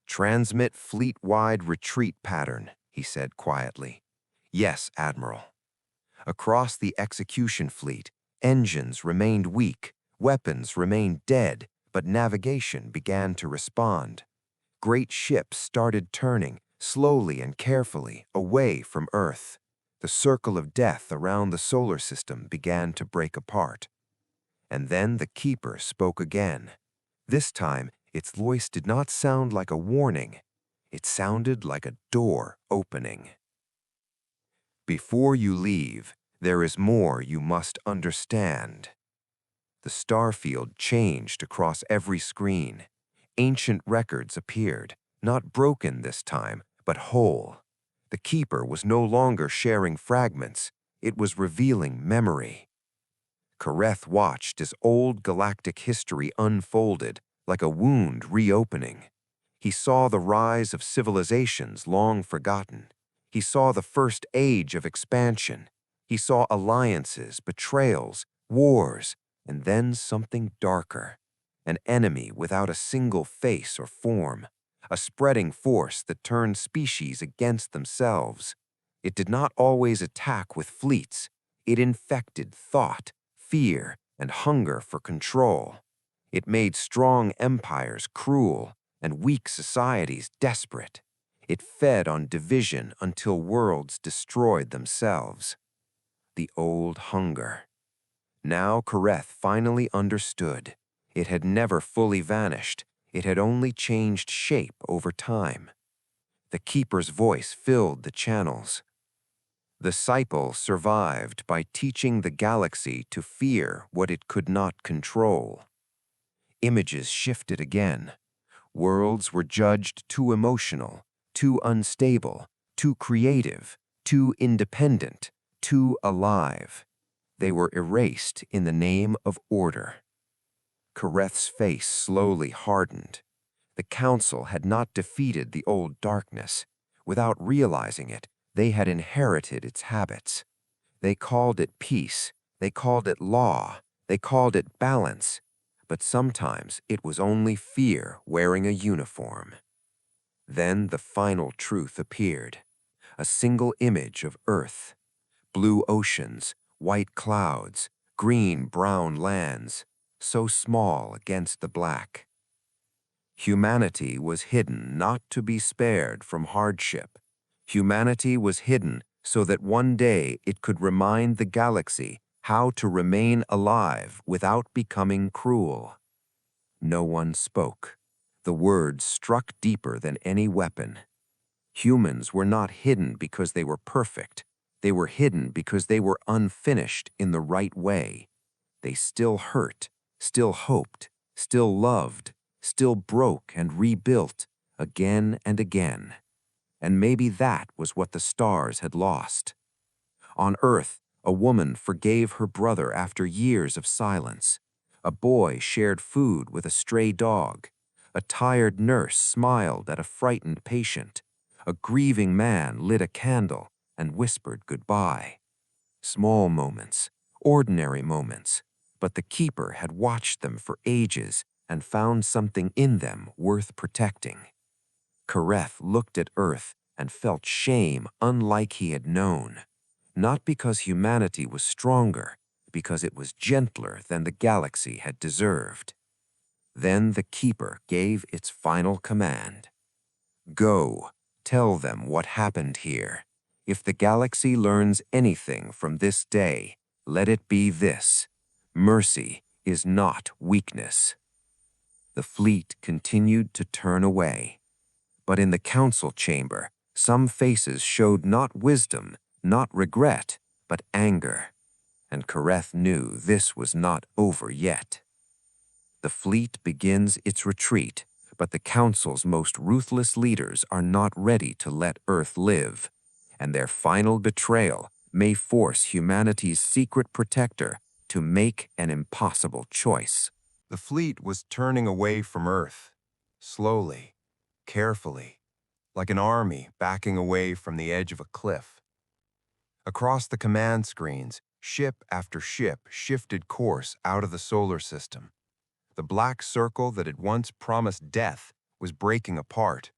"Transmit fleet-wide retreat pattern," he said quietly. "Yes, Admiral." Across the execution fleet, engines remained weak, weapons remained dead, but navigation began to respond. Great ships started turning, slowly and carefully, away from Earth. The circle of death around the solar system began to break apart. And then the Keeper spoke again. This time, its voice did not sound like a warning. It sounded like a door opening. "Before you leave, there is more you must understand." The starfield changed across every screen. Ancient records appeared, not broken this time, but whole. The Keeper was no longer sharing fragments. It was revealing memory. Kareth watched as old galactic history unfolded, like a wound reopening. He saw the rise of civilizations long forgotten. He saw the first age of expansion. He saw alliances, betrayals, wars, and then something darker. An enemy without a single face or form. A spreading force that turned species against themselves. It did not always attack with fleets. It infected thought, fear, and hunger for control. It made strong empires cruel and weak societies desperate. It fed on division until worlds destroyed themselves. The old hunger. Now Kareth finally understood. It had never fully vanished. It had only changed shape over time. The Keeper's voice filled the channels. "The Disciple survived by teaching the galaxy to fear what it could not control." Images shifted again. Worlds were judged too emotional, too unstable, too creative, too independent, too alive. They were erased in the name of order. Kareth's face slowly hardened. The Council had not defeated the old darkness. Without realizing it, they had inherited its habits. They called it peace, they called it law, they called it balance, but sometimes it was only fear wearing a uniform. Then the final truth appeared. A single image of Earth. Blue oceans, white clouds, green-brown lands, so small against the black. Humanity was hidden not to be spared from hardship. Humanity was hidden so that one day it could remind the galaxy how to remain alive without becoming cruel. No one spoke. The words struck deeper than any weapon. Humans were not hidden because they were perfect. They were hidden because they were unfinished in the right way. They still hurt, still hoped, still loved, still broke and rebuilt again and again. And maybe that was what the stars had lost. On Earth, a woman forgave her brother after years of silence. A boy shared food with a stray dog. A tired nurse smiled at a frightened patient. A grieving man lit a candle and whispered goodbye. Small moments, ordinary moments, but the Keeper had watched them for ages and found something in them worth protecting. Kareth looked at Earth and felt shame unlike he had known, not because humanity was stronger, because it was gentler than the galaxy had deserved. Then the Keeper gave its final command. "Go, tell them what happened here. If the galaxy learns anything from this day, let it be this. Mercy is not weakness. The fleet continued to turn away, but in the council chamber, some faces showed not wisdom, not regret, but anger, and Kareth knew this was not over yet. The fleet begins its retreat, but the council's most ruthless leaders are not ready to let Earth live, and their final betrayal may force humanity's secret protector to make an impossible choice. The fleet was turning away from Earth, slowly, carefully, like an army backing away from the edge of a cliff. Across the command screens, ship after ship shifted course out of the solar system. The black circle that had once promised death was breaking apart.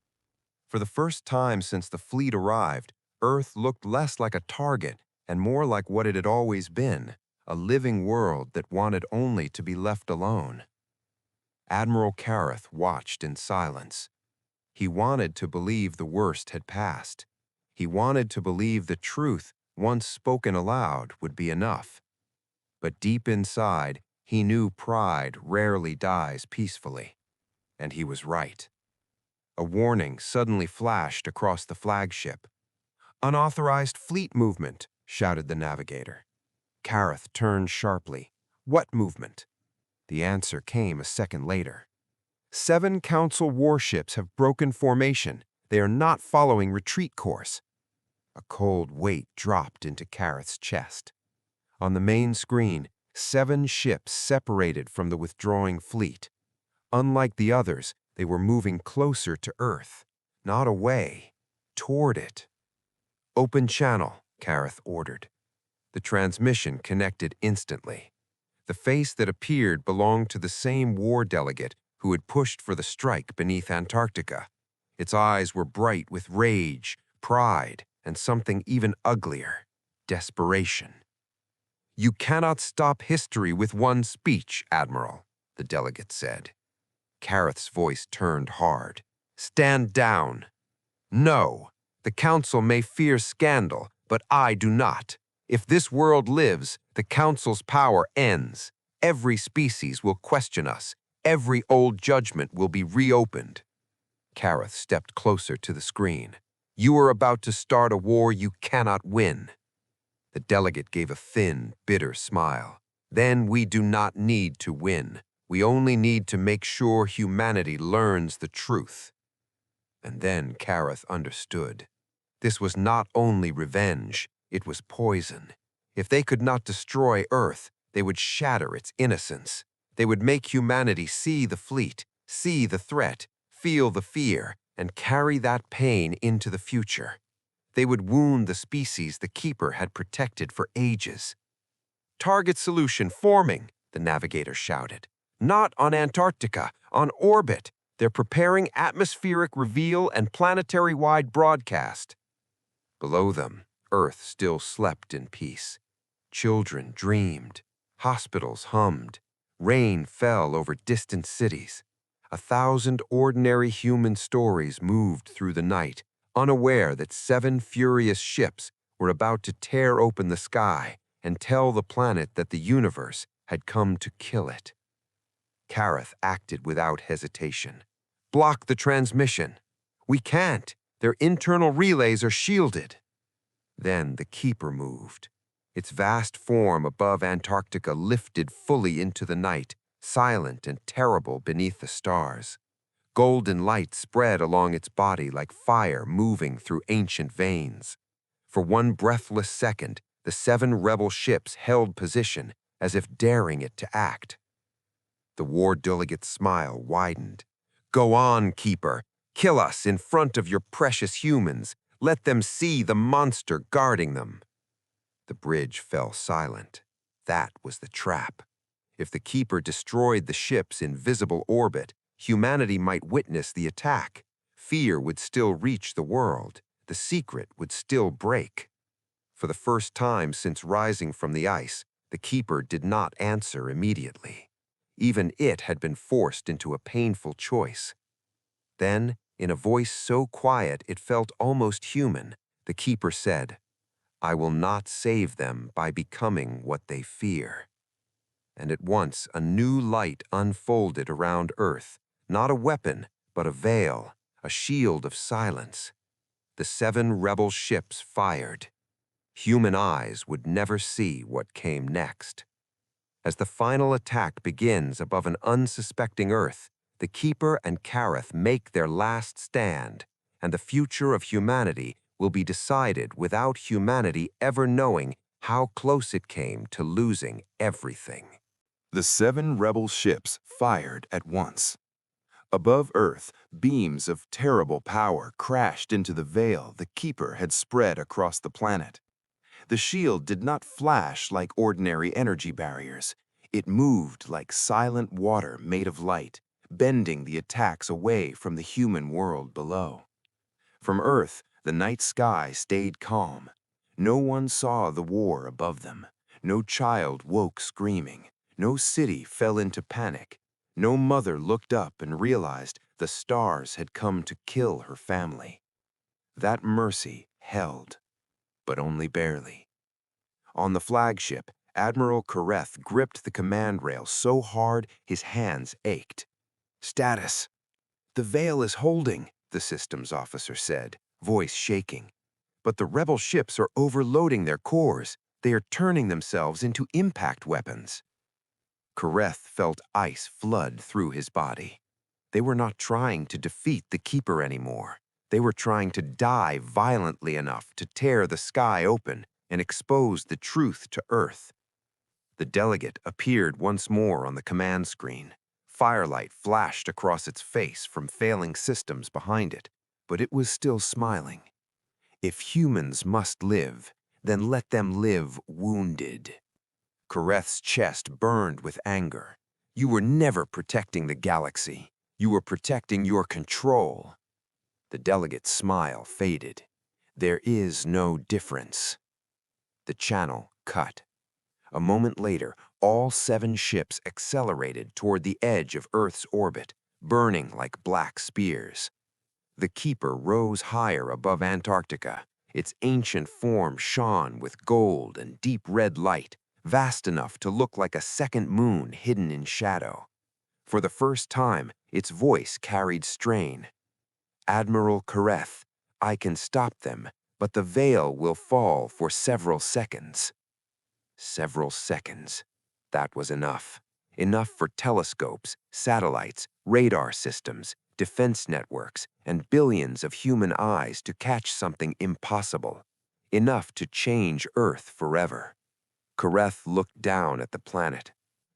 For the first time since the fleet arrived, Earth looked less like a target and more like what it had always been, a living world that wanted only to be left alone. Admiral Kareth watched in silence. He wanted to believe the worst had passed. He wanted to believe the truth, once spoken aloud, would be enough. But deep inside, he knew pride rarely dies peacefully. And he was right. A warning suddenly flashed across the flagship. "Unauthorized fleet movement," shouted the navigator. Kareth turned sharply. "What movement?" The answer came a second later. "7 Council warships have broken formation. They are not following retreat course." A cold weight dropped into Kareth's chest. On the main screen, 7 ships separated from the withdrawing fleet. Unlike the others, they were moving closer to Earth, not away, toward it. "Open channel," Kareth ordered. The transmission connected instantly. The face that appeared belonged to the same war delegate who had pushed for the strike beneath Antarctica. Its eyes were bright with rage, pride, and something even uglier, desperation. "You cannot stop history with one speech, Admiral," the delegate said. Kareth's voice turned hard. "Stand down. No, the Council may fear scandal, but I do not. If this world lives, the Council's power ends. Every species will question us. Every old judgment will be reopened." Kareth stepped closer to the screen. "You are about to start a war you cannot win." The delegate gave a thin, bitter smile. "Then we do not need to win. We only need to make sure humanity learns the truth." And then Kareth understood. This was not only revenge, it was poison. If they could not destroy Earth, they would shatter its innocence. They would make humanity see the fleet, see the threat, feel the fear, and carry that pain into the future. They would wound the species the Keeper had protected for ages. "Target solution forming," the navigator shouted. "Not on Antarctica, on orbit. They're preparing atmospheric reveal and planetary-wide broadcast." Below them, Earth still slept in peace. Children dreamed. Hospitals hummed. Rain fell over distant cities. 1,000 ordinary human stories moved through the night, unaware that 7 furious ships were about to tear open the sky and tell the planet that the universe had come to kill it. Kareth acted without hesitation. "Block the transmission." "We can't. Their internal relays are shielded." Then the Keeper moved. Its vast form above Antarctica lifted fully into the night, silent and terrible beneath the stars. Golden light spread along its body like fire moving through ancient veins. For one breathless second, the 7 rebel ships held position as if daring it to act. The war delegate's smile widened. "Go on, Keeper. Kill us in front of your precious humans. Let them see the monster guarding them." The bridge fell silent. That was the trap. If the Keeper destroyed the ships in visible orbit, humanity might witness the attack. Fear would still reach the world. The secret would still break. For the first time since rising from the ice, the Keeper did not answer immediately. Even it had been forced into a painful choice. Then, in a voice so quiet it felt almost human, the Keeper said, "I will not save them by becoming what they fear." And at once a new light unfolded around Earth, not a weapon, but a veil, a shield of silence. The 7 rebel ships fired. Human eyes would never see what came next. As the final attack begins above an unsuspecting Earth, the Keeper and Kareth make their last stand, and the future of humanity will be decided without humanity ever knowing how close it came to losing everything. The 7 rebel ships fired at once. Above Earth, beams of terrible power crashed into the veil the Keeper had spread across the planet. The shield did not flash like ordinary energy barriers. It moved like silent water made of light, bending the attacks away from the human world below. From Earth, the night sky stayed calm. No one saw the war above them. No child woke screaming. No city fell into panic. No mother looked up and realized the stars had come to kill her family. That mercy held, but only barely. On the flagship, Admiral Kareth gripped the command rail so hard his hands ached. "Status." "The veil is holding," the systems officer said, voice shaking. "But the rebel ships are overloading their cores. They are turning themselves into impact weapons." Kareth felt ice flood through his body. They were not trying to defeat the Keeper anymore. They were trying to die violently enough to tear the sky open and expose the truth to Earth. The delegate appeared once more on the command screen. Firelight flashed across its face from failing systems behind it, but it was still smiling. If humans must live, then let them live wounded. Kareth's chest burned with anger. You were never protecting the galaxy. You were protecting your control. The delegate's smile faded. There is no difference. The channel cut. A moment later, all 7 ships accelerated toward the edge of Earth's orbit, burning like black spears. The Keeper rose higher above Antarctica. Its ancient form shone with gold and deep red light, vast enough to look like a second moon hidden in shadow. For the first time, its voice carried strain. "Admiral Kareth, I can stop them, but the veil will fall for several seconds." Several seconds. That was enough. Enough for telescopes, satellites, radar systems, defense networks, and billions of human eyes to catch something impossible. Enough to change Earth forever. Kareth looked down at the planet.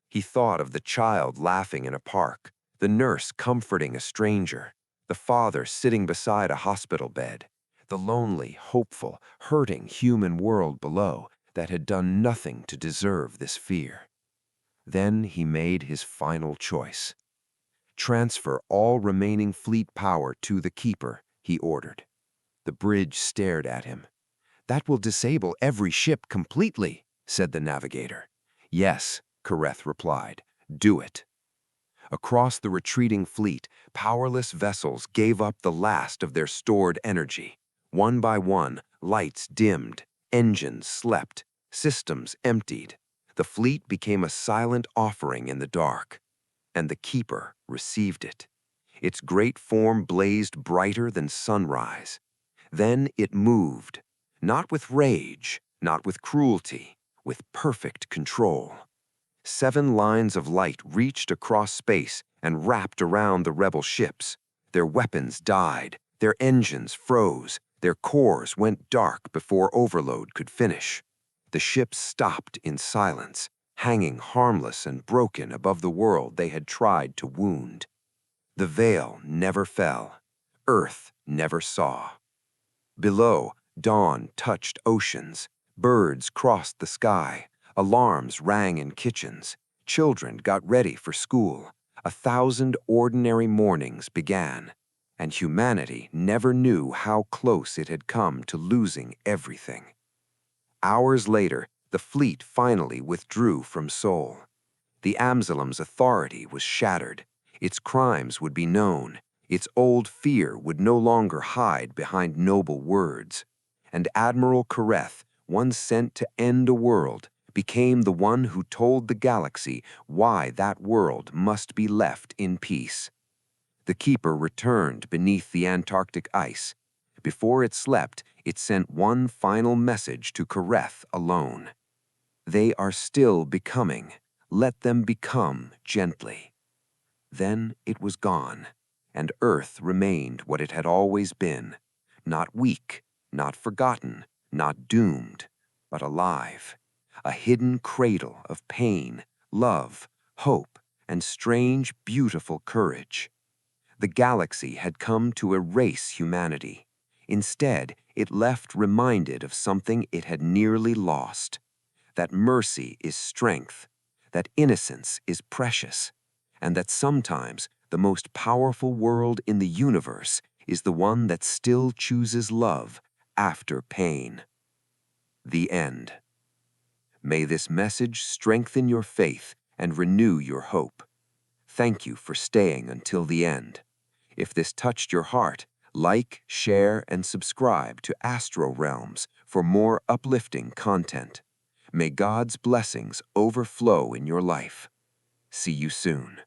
He thought of the child laughing in a park, the nurse comforting a stranger, the father sitting beside a hospital bed, the lonely, hopeful, hurting human world below that had done nothing to deserve this fear. Then he made his final choice. "Transfer all remaining fleet power to the Keeper," he ordered. The bridge stared at him. "That will disable every ship completely," said the navigator. "Yes," Kareth replied. "Do it." Across the retreating fleet, powerless vessels gave up the last of their stored energy. One by one, lights dimmed, engines slept, systems emptied. The fleet became a silent offering in the dark, and the Keeper received it. Its great form blazed brighter than sunrise. Then it moved, not with rage, not with cruelty, with perfect control. 7 lines of light reached across space and wrapped around the rebel ships. Their weapons died, their engines froze, their cores went dark before overload could finish. The ships stopped in silence, hanging harmless and broken above the world they had tried to wound. The veil never fell. Earth never saw. Below, dawn touched oceans. Birds crossed the sky. Alarms rang in kitchens. Children got ready for school. 1,000 ordinary mornings began, and humanity never knew how close it had come to losing everything. Hours later, the fleet finally withdrew from Sol. The Amzalam's authority was shattered. Its crimes would be known. Its old fear would no longer hide behind noble words. And Admiral Kareth, one sent to end a world, became the one who told the galaxy why that world must be left in peace. The Keeper returned beneath the Antarctic ice. Before it slept, it sent one final message to Kareth alone. They are still becoming. Let them become gently. Then it was gone, and Earth remained what it had always been, not weak, not forgotten, not doomed, but alive, a hidden cradle of pain, love, hope, and strange, beautiful courage. The galaxy had come to erase humanity. Instead, it left reminded of something it had nearly lost, that mercy is strength, that innocence is precious, and that sometimes the most powerful world in the universe is the one that still chooses love after pain. The end. May this message strengthen your faith and renew your hope. Thank you for staying until the end. If this touched your heart, like, share, and subscribe to Astro Realms for more uplifting content. May God's blessings overflow in your life. See you soon.